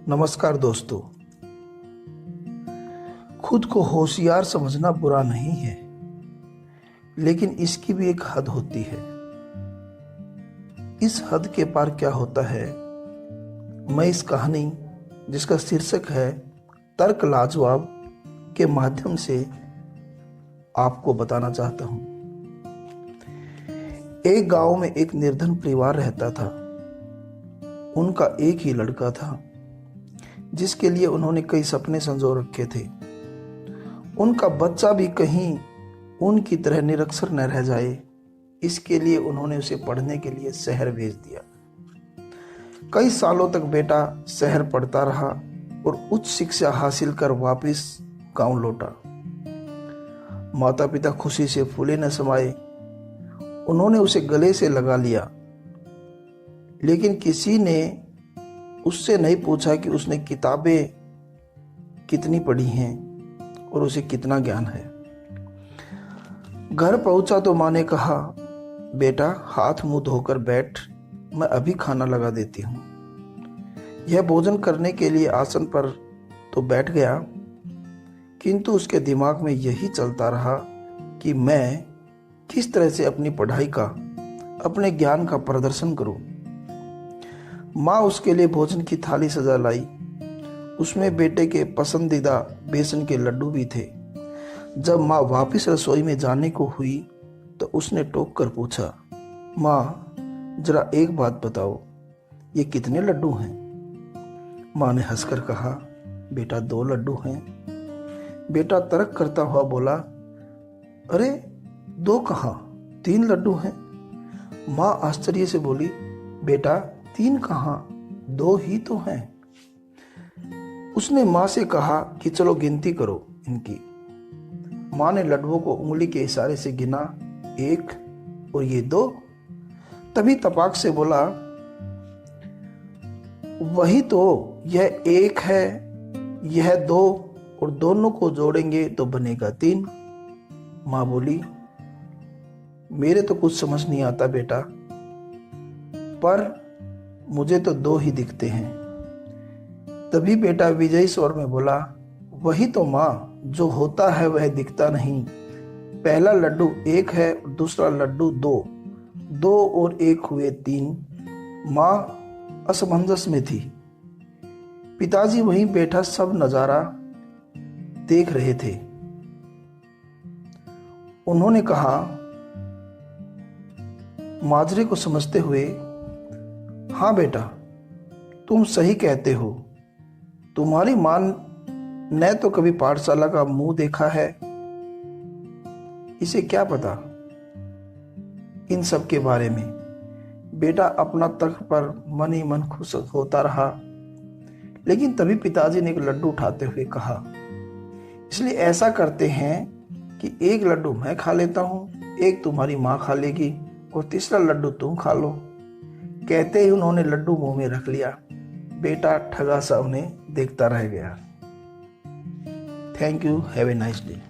नमस्कार दोस्तों। खुद को होशियार समझना बुरा नहीं है, लेकिन इसकी भी एक हद होती है। इस हद के पार क्या होता है, मैं इस कहानी जिसका शीर्षक है तर्क लाजवाब के माध्यम से आपको बताना चाहता हूं। एक गांव में एक निर्धन परिवार रहता था। उनका एक ही लड़का था, जिसके लिए उन्होंने कई सपने संजो रखे थे। उनका बच्चा भी कहीं उनकी तरह निरक्षर न रह जाए, इसके लिए उन्होंने उसे पढ़ने के लिए शहर भेज दिया। कई सालों तक बेटा शहर पढ़ता रहा और उच्च शिक्षा हासिल कर वापस गांव लौटा। माता पिता खुशी से फूले न समाये। उन्होंने उसे गले से लगा लिया, लेकिन किसी ने उससे नहीं पूछा कि उसने किताबें कितनी पढ़ी हैं और उसे कितना ज्ञान है। घर पहुंचा तो माँ ने कहा, बेटा हाथ मुंह धोकर बैठ, मैं अभी खाना लगा देती हूँ। यह भोजन करने के लिए आसन पर तो बैठ गया, किंतु उसके दिमाग में यही चलता रहा कि मैं किस तरह से अपनी पढ़ाई का, अपने ज्ञान का प्रदर्शन करूं। माँ उसके लिए भोजन की थाली सजा लाई। उसमें बेटे के पसंदीदा बेसन के लड्डू भी थे। जब माँ वापस रसोई में जाने को हुई तो उसने टोक कर पूछा, माँ जरा एक बात बताओ, ये कितने लड्डू हैं? माँ ने हंसकर कहा, बेटा 2 लड्डू हैं। बेटा तर्क करता हुआ बोला, अरे 2 कहाँ, 3 लड्डू हैं। माँ आश्चर्य से बोली, बेटा 3 कहाँ, 2 ही तो हैं। उसने माँ से कहा कि चलो गिनती करो इनकी। माँ ने लड्डुओं को उंगली के इशारे से गिना, 1 और ये 2। तभी तपाक से बोला, वही तो, यह 1 है, यह 2 और दोनों को जोड़ेंगे तो बनेगा 3। माँ बोली, मेरे तो कुछ समझ नहीं आता बेटा, पर मुझे तो 2 ही दिखते हैं। तभी बेटा विजयी स्वर में बोला, वही तो माँ, जो होता है वह दिखता नहीं। पहला लड्डू 1 है और दूसरा लड्डू 2, 2 और 1 हुए 3। माँ असमंजस में थी। पिताजी वहीं बैठा सब नजारा देख रहे थे। उन्होंने कहा, माजरे को समझते हुए, हाँ बेटा तुम सही कहते हो। तुम्हारी मां ने तो कभी पाठशाला का मुंह देखा है, इसे क्या पता इन सब के बारे में। बेटा अपना तर्क पर मन ही मन खुश होता रहा। लेकिन तभी पिताजी ने एक लड्डू उठाते हुए कहा, इसलिए ऐसा करते हैं कि 1 लड्डू मैं खा लेता हूं, 1 तुम्हारी मां खा लेगी और तीसरा लड्डू तुम खा लो। कहते ही उन्होंने लड्डू मुंह में रख लिया। बेटा ठगा सा उन्हें देखता रह गया। Thank you, have a nice day.